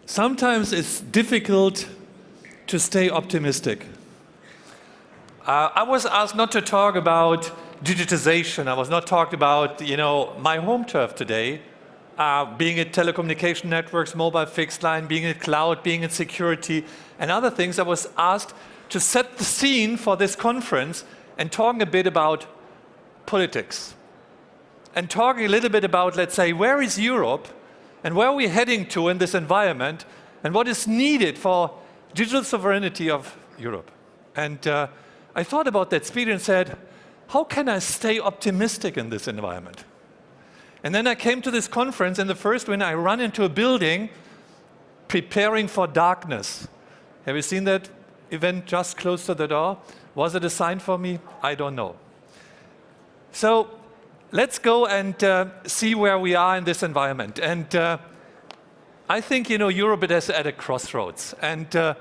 Sometimes it's difficult to stay optimistic. I was asked not to talk about digitization. I was not talking about, my home turf today, being it telecommunication networks, mobile fixed line, being it cloud, being it security, and other things. I was asked to set the scene for this conference and talking a bit about politics. And talking a little bit about, let's say, where is Europe and where are we heading to in this environment and what is needed for digital sovereignty of Europe. And I thought about that speech and said, how can I stay optimistic in this environment? And then I came to this conference, and the first when I run into a building preparing for darkness. Have you seen that event just close to the door? Was it a sign for me? I don't know. So let's go and see where we are in this environment. And I think, Europe is at a crossroads. And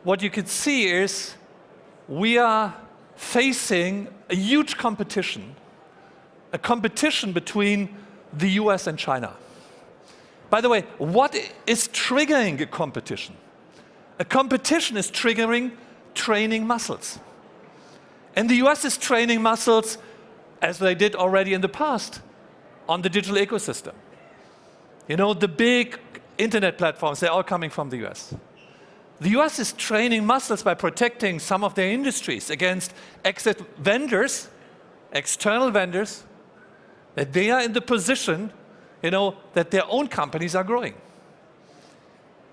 what you can see is we are facing a huge competition, a competition between the US and China. By the way, what is triggering a competition? A competition is triggering training muscles. And the US is training muscles, as they did already in the past, on the digital ecosystem. The big internet platforms, they're all coming from the US. The US is training muscles by protecting some of their industries against exit vendors, external vendors, that they are in the position, that their own companies are growing.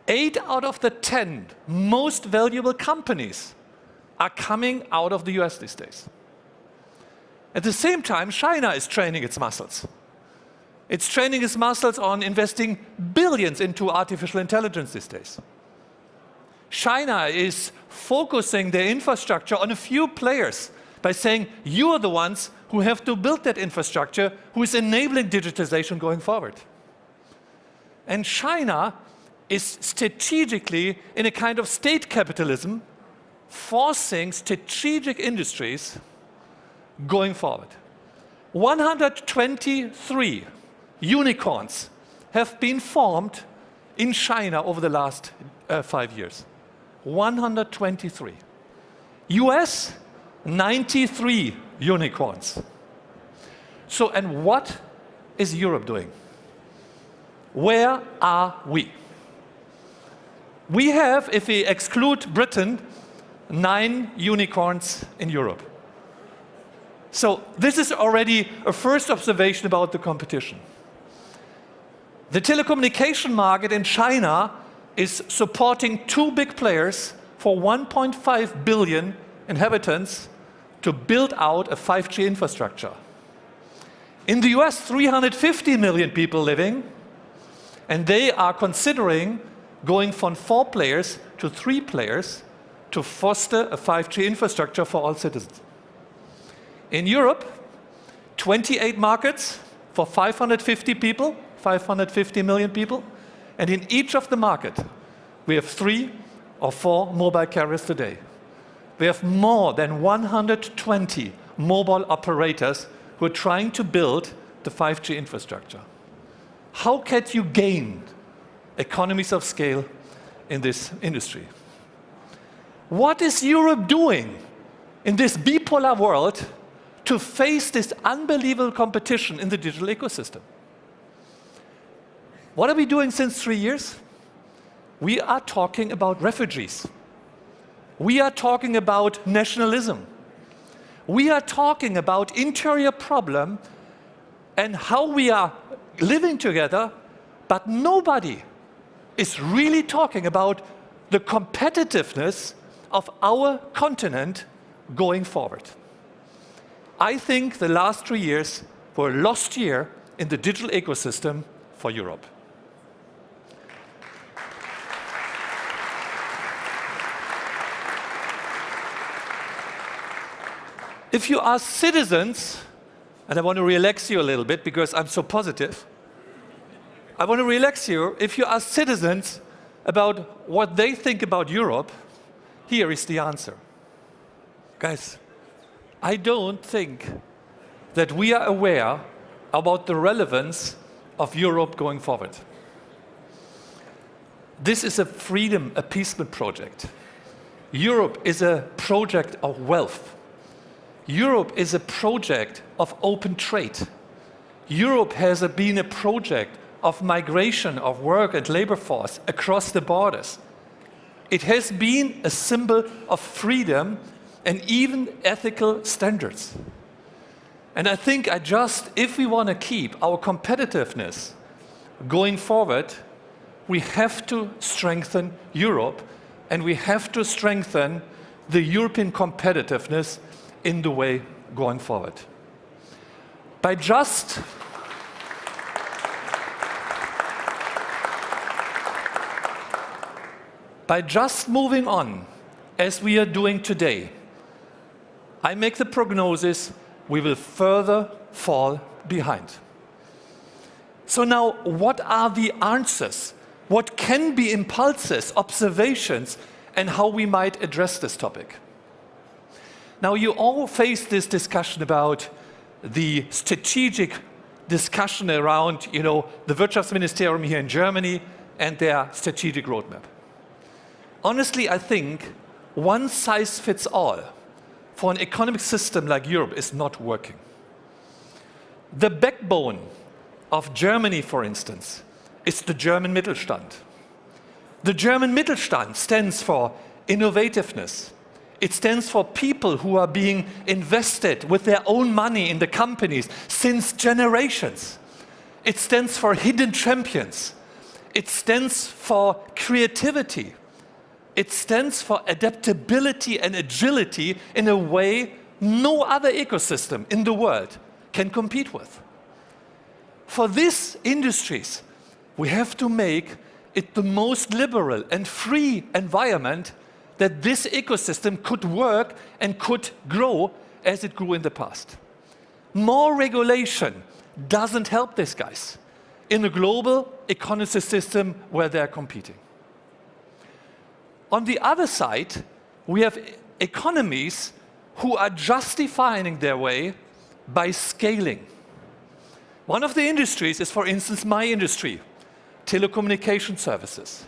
8 out of the 10 most valuable companies are coming out of the US these days. At the same time, China is training its muscles. It's training its muscles on investing billions into artificial intelligence these days. China is focusing their infrastructure on a few players by saying, you are the ones who have to build that infrastructure, who is enabling digitization going forward. And China is strategically in a kind of state capitalism, forcing strategic industries going forward. 123 unicorns have been formed in China over the last 5 years. 123. US, 93 unicorns. So, and what is Europe doing? Where are we? We have, if we exclude Britain, 9 unicorns in Europe. So this is already a first observation about the competition. The telecommunication market in China is supporting 2 big players for 1.5 billion inhabitants to build out a 5G infrastructure. In the US, 350 million people living, and they are considering going from 4 players to 3 players to foster a 5G infrastructure for all citizens. In Europe, 28 markets for 550 million people, and in each of the markets, we have 3 or 4 mobile carriers today. We have more than 120 mobile operators who are trying to build the 5G infrastructure. How can you gain economies of scale in this industry? What is Europe doing in this bipolar world to face this unbelievable competition in the digital ecosystem? What are we doing since 3 years? We are talking about refugees. We are talking about nationalism. We are talking about interior problem and how we are living together, but nobody is really talking about the competitiveness of our continent going forward. I think the last 3 years were a lost year in the digital ecosystem for Europe. If you ask citizens, and I want to relax you a little bit because I'm so positive, I want to relax you. If you ask citizens about what they think about Europe, here is the answer. Guys, I don't think that we are aware about the relevance of Europe going forward. This is a freedom appeasement project. Europe is a project of wealth. Europe is a project of open trade. Europe has been a project of migration of work and labor force across the borders. It has been a symbol of freedom and even ethical standards. And I think if we want to keep our competitiveness going forward, we have to strengthen Europe, and we have to strengthen the European competitiveness in the way going forward. By just moving on, as we are doing today, I make the prognosis we will further fall behind. So now, what are the answers? What can be impulses, observations, and how we might address this topic? Now, you all face this discussion about the strategic discussion around, the Wirtschaftsministerium here in Germany and their strategic roadmap. Honestly, I think one size fits all for an economic system like Europe is not working. The backbone of Germany, for instance, is the German Mittelstand. The German Mittelstand stands for innovativeness. It stands for people who are being invested with their own money in the companies since generations. It stands for hidden champions. It stands for creativity. It stands for adaptability and agility in a way no other ecosystem in the world can compete with. For these industries, we have to make it the most liberal and free environment that this ecosystem could work and could grow as it grew in the past. More regulation doesn't help these guys in a global economic system where they're competing. On the other side, we have economies who are justifying their way by scaling. One of the industries is, for instance, my industry, telecommunication services.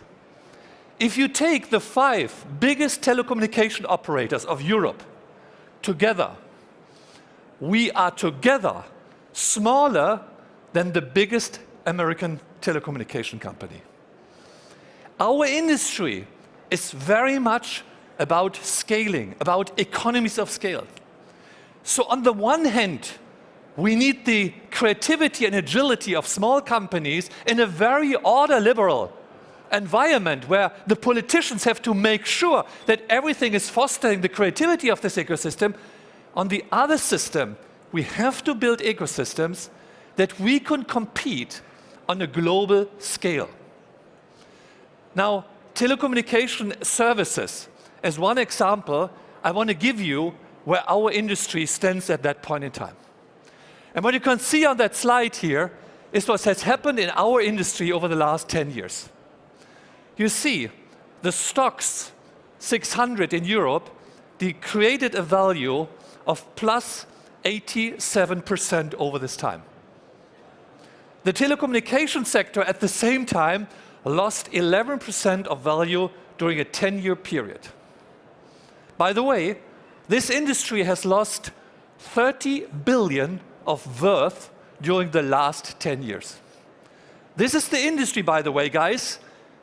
If you take the 5 biggest telecommunication operators of Europe together, we are together smaller than the biggest American telecommunication company. Our industry is very much about scaling, about economies of scale. So on the one hand, we need the creativity and agility of small companies in a very order-liberal environment where the politicians have to make sure that everything is fostering the creativity of this ecosystem. On the other system, we have to build ecosystems that we can compete on a global scale. Now, telecommunication services, as one example, I want to give you where our industry stands at that point in time. And what you can see on that slide here is what has happened in our industry over the last 10 years. You see, the stocks 600 in Europe, they created a value of plus 87% over this time. The telecommunication sector at the same time lost 11% of value during a 10-year period. By the way, this industry has lost 30 billion of worth during the last 10 years. This is the industry, by the way, guys,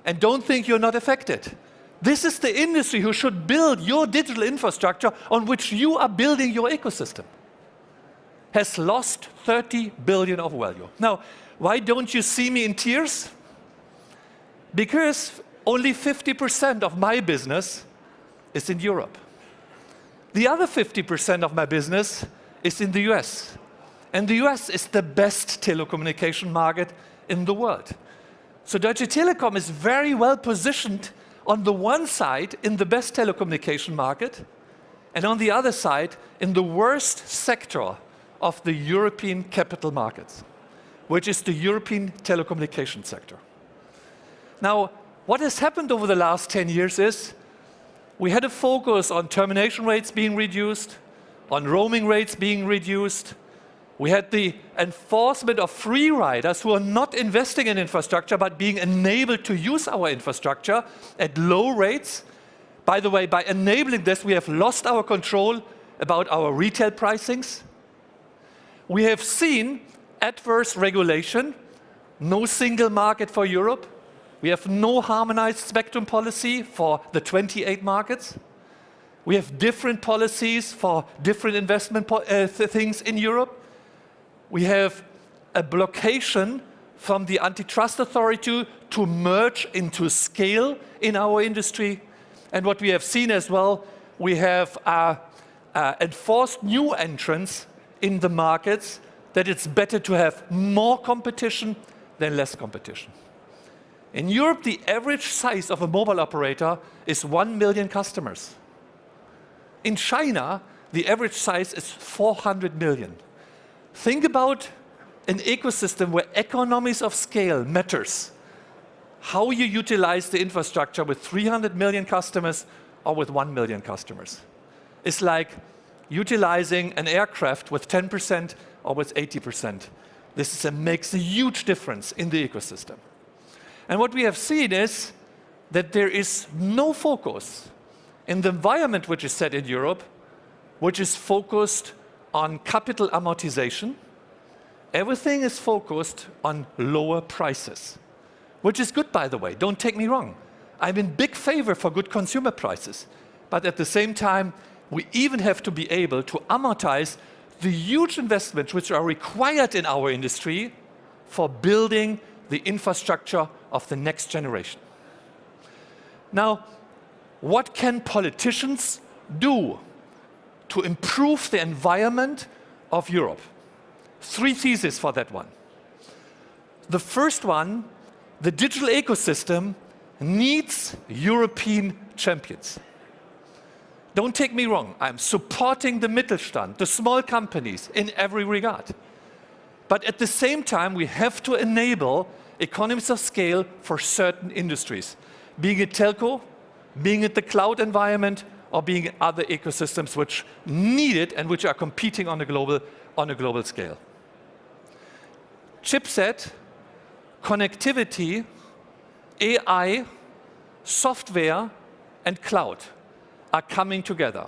and don't think you're not affected. This is the industry who should build your digital infrastructure on which you are building your ecosystem. Has lost 30 billion of value. Now, why don't you see me in tears? Because only 50% of my business is in Europe. The other 50% of my business is in the US. And the US is the best telecommunication market in the world. So Deutsche Telekom is very well positioned on the one side in the best telecommunication market, and on the other side in the worst sector of the European capital markets, which is the European telecommunication sector. Now, what has happened over the last 10 years is we had a focus on termination rates being reduced, on roaming rates being reduced, We had the enforcement of free riders who are not investing in infrastructure but being enabled to use our infrastructure at low rates. By the way, by enabling this, we have lost our control about our retail pricings. We have seen adverse regulation, no single market for Europe. We have no harmonized spectrum policy for the 28 markets. We have different policies for different investment things in Europe. We have a blockade from the antitrust authority to merge into scale in our industry. And what we have seen as well, we have enforced new entrants in the markets that it's better to have more competition than less competition. In Europe, the average size of a mobile operator is 1 million customers. In China, the average size is 400 million. Think about an ecosystem where economies of scale matters. How you utilize the infrastructure with 300 million customers or with 1 million customers. It's like utilizing an aircraft with 10% or with 80%. This makes a huge difference in the ecosystem. And what we have seen is that there is no focus in the environment which is set in Europe, which is focused on capital amortization. Everything is focused on lower prices, which is good, by the way. Don't take me wrong. I'm in big favor for good consumer prices. But at the same time, we even have to be able to amortize the huge investments which are required in our industry for building the infrastructure of the next generation. Now, what can politicians do to improve the environment of Europe? 3 theses for that one. The first one, the digital ecosystem needs European champions. Don't take me wrong, I'm supporting the Mittelstand, the small companies in every regard. But at the same time, we have to enable economies of scale for certain industries, being it telco, being it the cloud environment, or being it other ecosystems which need it and which are competing on a global scale. Chipset, connectivity, AI, software, and cloud are coming together.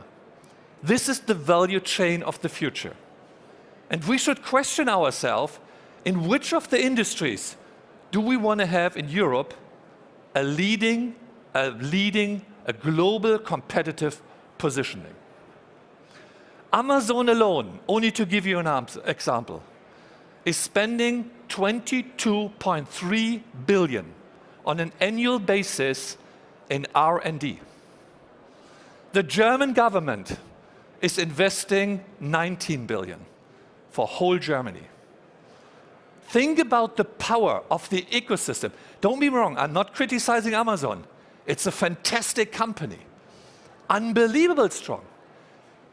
This is the value chain of the future. And we should question ourselves, in which of the industries do we want to have in Europe a leading, a global competitive positioning? Amazon alone, only to give you an example, is spending 22.3 billion on an annual basis in R&D. The German government is investing 19 billion for whole Germany. Think about the power of the ecosystem. Don't be wrong, I'm not criticizing Amazon. It's a fantastic company, unbelievable strong.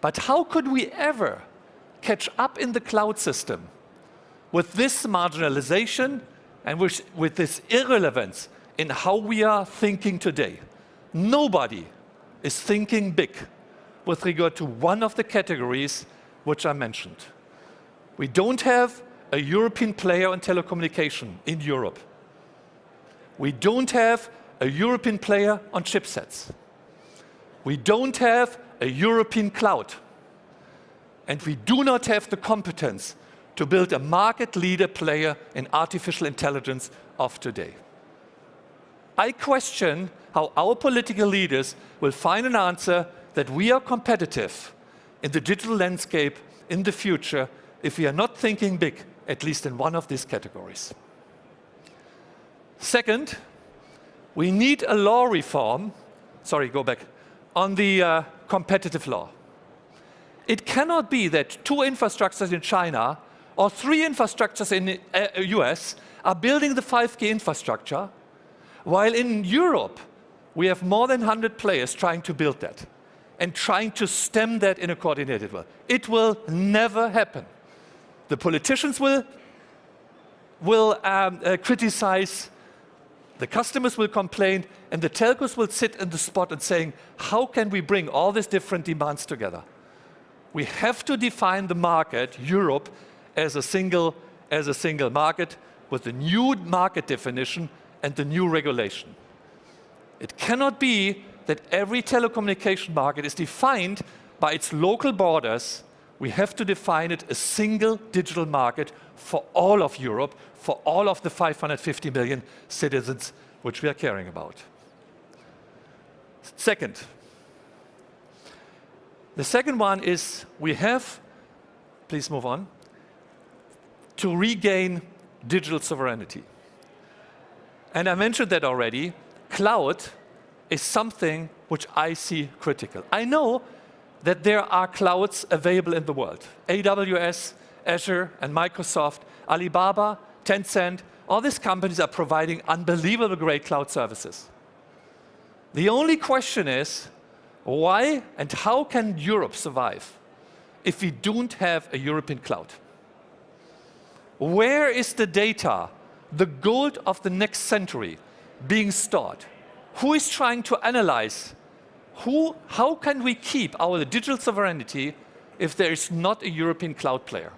But how could we ever catch up in the cloud system with this marginalization and with this irrelevance in how we are thinking today? Nobody is thinking big with regard to one of the categories which I mentioned. We don't have a European player in telecommunication in Europe. We don't have a European player on chipsets. We don't have a European cloud. And we do not have the competence to build a market leader player in artificial intelligence of today. I question how our political leaders will find an answer that we are competitive in the digital landscape in the future if we are not thinking big, at least in one of these categories. Second, we need a law reform, on the competitive law. It cannot be that 2 infrastructures in China or 3 infrastructures in the US are building the 5G infrastructure, while in Europe we have more than 100 players trying to build that and trying to stem that in a coordinated way. It will never happen. The politicians will criticize, the customers will complain, and the telcos will sit in the spot and saying, how can we bring all these different demands together? We have to define the market, Europe, as a single market with the new market definition and the new regulation. It cannot be that every telecommunication market is defined by its local borders. We have to define it a single digital market for all of Europe, for all of the 550 million citizens which we are caring about. Second, the second one is we have, please move on, to regain digital sovereignty. And I mentioned that already. Cloud is something which I see critical. I know that there are clouds available in the world. AWS, Azure, and Microsoft, Alibaba, Tencent, all these companies are providing unbelievable great cloud services. The only question is, why and how can Europe survive if we don't have a European cloud? Where is the data, the gold of the next century, being stored? Who is trying to analyze? How can we keep our digital sovereignty if there is not a European cloud player?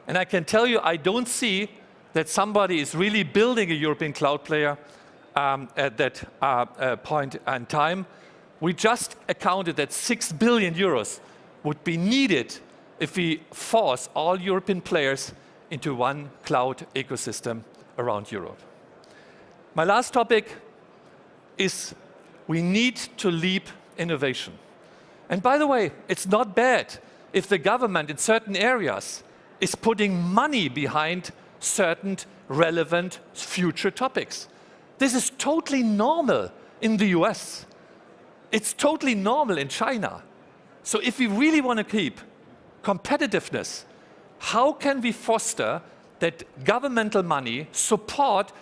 And I can tell you, I don't see that somebody is really building a European cloud player at that point in time. We just accounted that 6 billion euros would be needed if we force all European players into one cloud ecosystem around Europe. My last topic is we need to leap innovation. And by the way, it's not bad if the government in certain areas is putting money behind certain relevant future topics. This is totally normal in the US. It's totally normal in China. So if we really want to keep competitiveness, how can we foster that governmental money support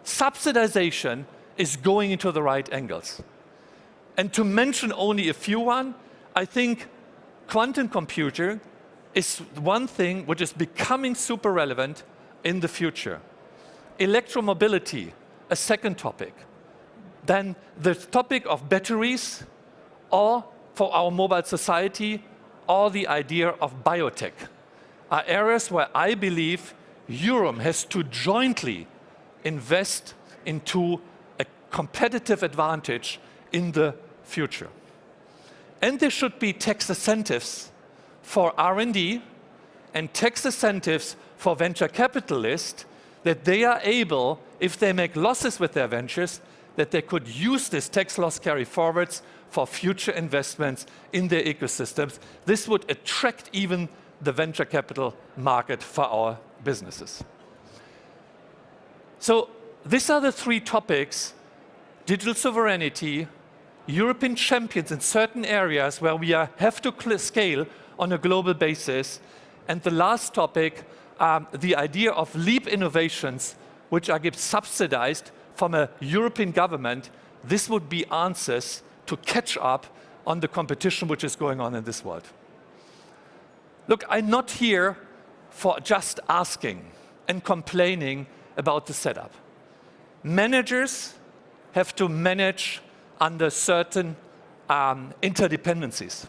subsidization is going into the right angles? And to mention only a few I think quantum computing is one thing which is becoming super relevant in the future. Electromobility, a second topic. Then the topic of batteries, or for our mobile society, or the idea of biotech, are areas where I believe Europe has to jointly invest into a competitive advantage in the future. And there should be tax incentives for R&D and tax incentives for venture capitalists that they are able, if they make losses with their ventures, that they could use this tax loss carry forwards for future investments in their ecosystems. This would attract even the venture capital market for our businesses. So these are the three topics: digital sovereignty, European champions in certain areas where we have to scale on a global basis, and the last topic, the idea of leap innovations, which are subsidized from a European government. This would be answers to catch up on the competition which is going on in this world. Look, I'm not here for just asking and complaining about the setup. Managers have to manage under certain interdependencies.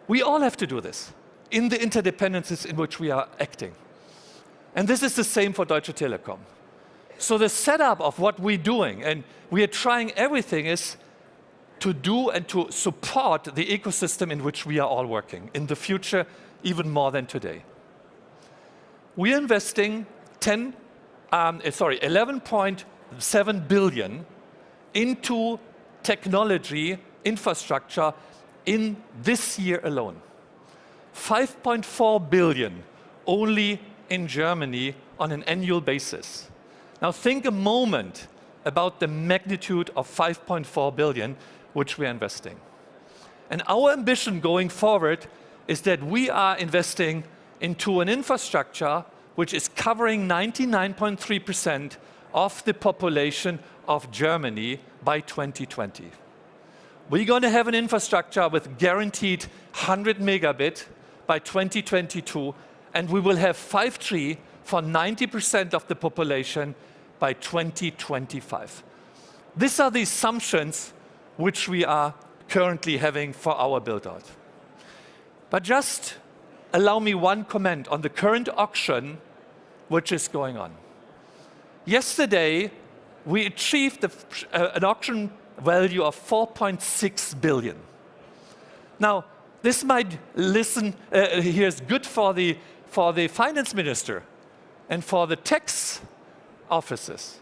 We all have to do this in the interdependencies in which we are acting. And this is the same for Deutsche Telekom. So the setup of what we're doing, and we are trying everything, is to do and to support the ecosystem in which we are all working in the future, even more than today. We are investing 11.7 billion into technology infrastructure in this year alone. 5.4 billion only in Germany on an annual basis. Now think a moment about the magnitude of 5.4 billion which we are investing. And our ambition going forward is that we are investing into an infrastructure which is covering 99.3% of the population of Germany by 2020. We're going to have an infrastructure with guaranteed 100 megabit by 2022, and we will have 5G for 90% of the population by 2025. These are the assumptions which we are currently having for our build-out. But just allow me one comment on the current auction which is going on. Yesterday, we achieved an auction value of 4.6 billion. Now, this might here is good for the finance minister and for the tax offices.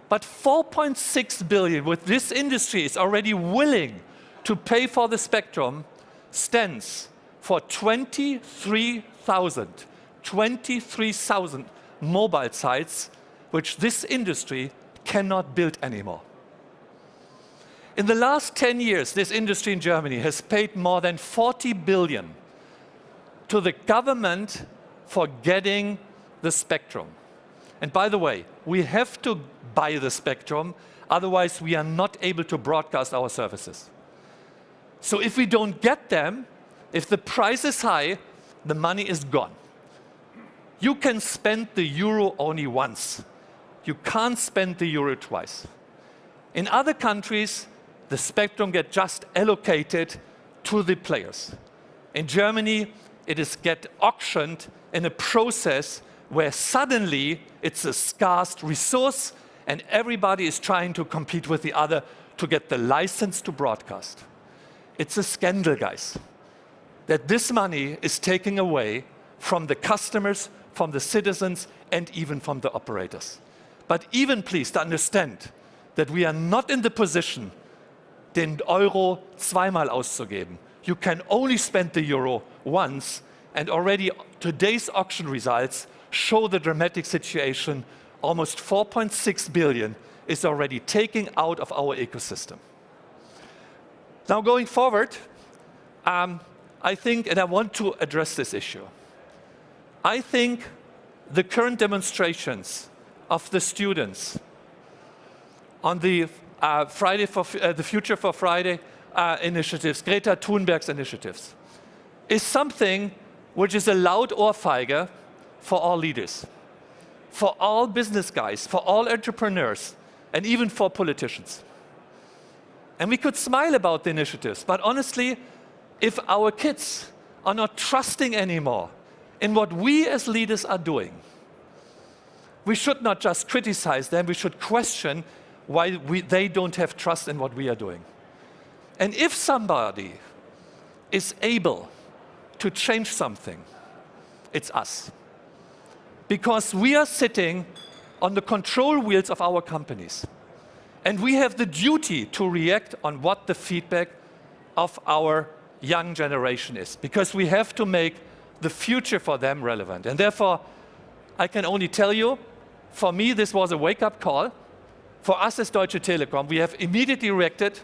But 4.6 billion, with this industry is already willing to pay for the spectrum, stands for 23,000 mobile sites, which this industry cannot build anymore. In the last 10 years, this industry in Germany has paid more than 40 billion to the government for getting the spectrum. And by the way, we have to buy the spectrum, otherwise we are not able to broadcast our services. So if we don't get them, if the price is high, the money is gone. You can spend the euro only once. You can't spend the euro twice. In other countries, the spectrum gets just allocated to the players. In Germany, it is get auctioned in a process where suddenly it's a scarce resource and everybody is trying to compete with the other to get the license to broadcast. It's a scandal, guys, that this money is taken away from the customers, from the citizens, and even from the operators. But even please to understand that we are not in the position, den Euro zweimal auszugeben. You can only spend the euro once, and already today's auction results show the dramatic situation. Almost 4.6 billion is already taken out of our ecosystem. Now going forward, I think, and I want to address this issue, I think the current demonstrations of the students on the the Future for Friday initiatives, Greta Thunberg's initiatives, is something which is a loud Ohrfeige for all leaders, for all business guys, for all entrepreneurs, and even for politicians. And we could smile about the initiatives, but honestly, if our kids are not trusting anymore in what we as leaders are doing, we should not just criticize them, we should question why they don't have trust in what we are doing. And if somebody is able to change something, it's us. Because we are sitting on the control wheels of our companies. And we have the duty to react on what the feedback of our young generation is. Because we have to make the future for them relevant. And therefore, I can only tell you, for me, this was a wake-up call. For us as Deutsche Telekom, we have immediately reacted,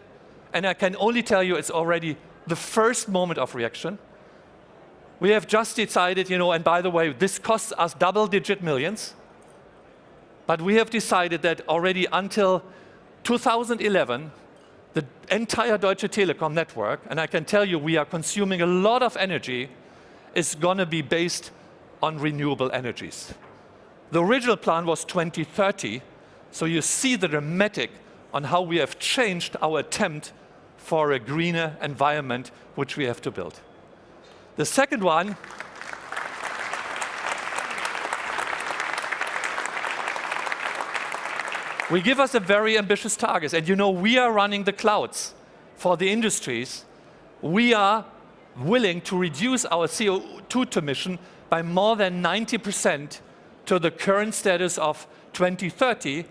and I can only tell you it's already the first moment of reaction. We have just decided, and by the way, this costs us double-digit millions, but we have decided that already until 2011, the entire Deutsche Telekom network, and I can tell you we are consuming a lot of energy, is going to be based on renewable energies. The original plan was 2030, so you see the dramatic on how we have changed our attempt for a greener environment which we have to build. The second one, we give us a very ambitious target. And we are running the clouds for the industries. We are willing to reduce our CO2 emission by more than 90% to the current status of 2030.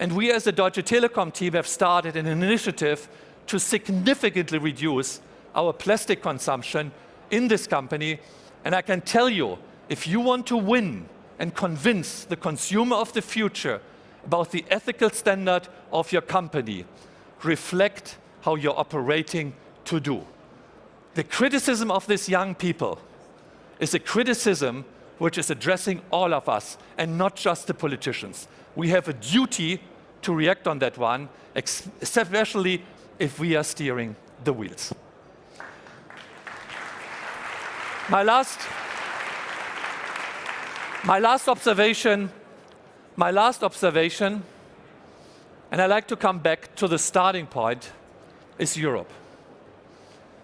And we as the Deutsche Telekom team have started an initiative to significantly reduce our plastic consumption in this company. And I can tell you, if you want to win and convince the consumer of the future about the ethical standard of your company, reflect how you're operating to do. The criticism of these young people is a criticism which is addressing all of us and not just the politicians. We have a duty to react on that one, especially if we are steering the wheels. My last observation, and I like to come back to the starting point, is Europe.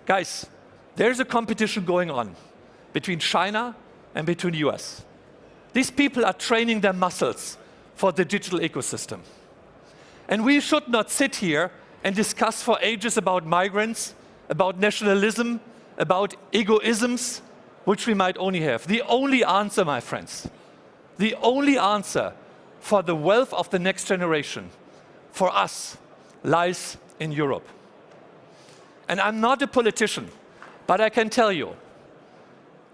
Guys, there's a competition going on. between China and between the US. These people are training their muscles for the digital ecosystem. And we should not sit here and discuss for ages about migrants, about nationalism, about egoisms, which we might only have. The only answer, my friends, the only answer for the wealth of the next generation, for us, lies in Europe. And I'm not a politician, but I can tell you,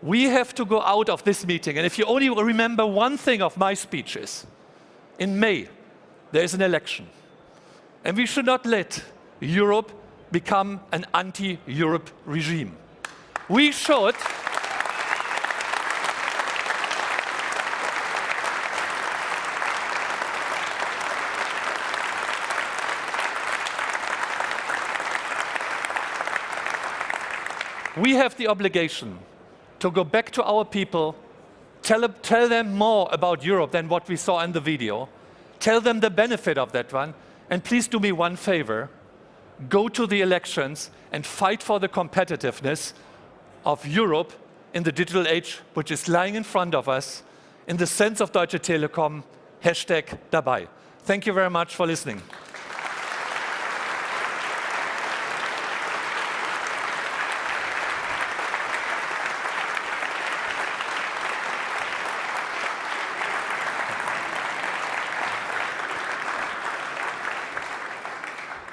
we have to go out of this meeting. And if you only remember one thing of my speeches, in May, there is an election. And we should not let Europe become an anti-Europe regime. We should we have the obligation to go back to our people, tell them more about Europe than what we saw in the video, tell them the benefit of that one, and please do me one favor, go to the elections and fight for the competitiveness of Europe in the digital age, which is lying in front of us, in the sense of Deutsche Telekom, #dabei. Thank you very much for listening.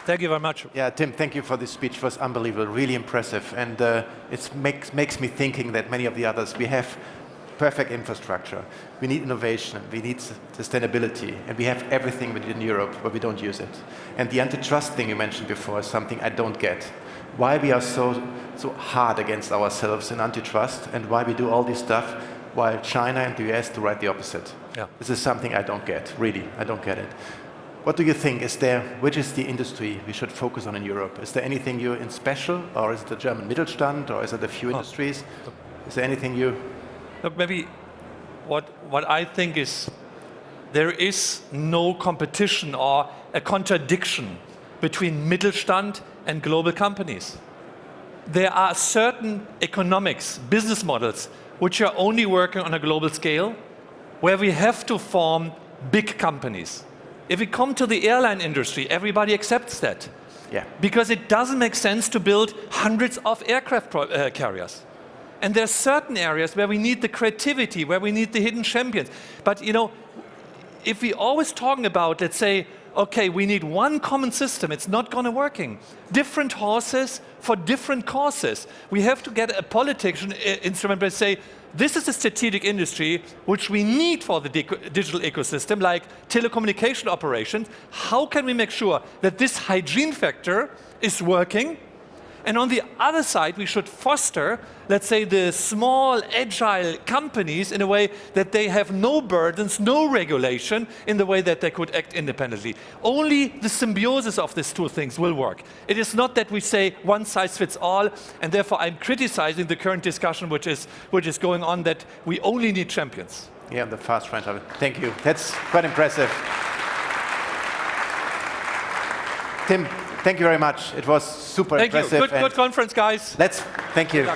Thank you very much. Yeah, Tim, thank you for this speech. It was unbelievable, really impressive. And it makes me thinking that many of the others, we have perfect infrastructure. We need innovation, we need sustainability, and we have everything within Europe, but we don't use it. And the antitrust thing you mentioned before is something I don't get. Why we are so hard against ourselves in antitrust, and why we do all this stuff, while China and the US do right the opposite. Yeah. This is something I don't get, really, I don't get it. What do you think? Which is the industry we should focus on in Europe? Is there anything you're in special, or is it the German Mittelstand, or is it a few industries? Is there anything you... Look, maybe what I think is there is no competition or a contradiction between Mittelstand and global companies. There are certain economics, business models, which are only working on a global scale, where we have to form big companies. If we come to the airline industry, everybody accepts that. Yeah. Because it doesn't make sense to build hundreds of aircraft carriers. And there's certain areas where we need the creativity, where we need the hidden champions. But you know, if we always talking about, let's say, okay, we need one common system, it's not going to working. Different horses for different causes. We have to get a politician instrument that say, this is a strategic industry which we need for the digital ecosystem, like telecommunication operations. How can we make sure that this hygiene factor is working? And on the other side, we should foster, let's say, the small, agile companies in a way that they have no burdens, no regulation, in the way that they could act independently. Only the symbiosis of these two things will work. It is not that we say one size fits all, and therefore I'm criticizing the current discussion which is going on, that we only need champions. Yeah, the fast trend of it. Thank you. That's quite impressive. Tim, thank you very much. It was super impressive. Thank you. Good conference, guys. Thank you.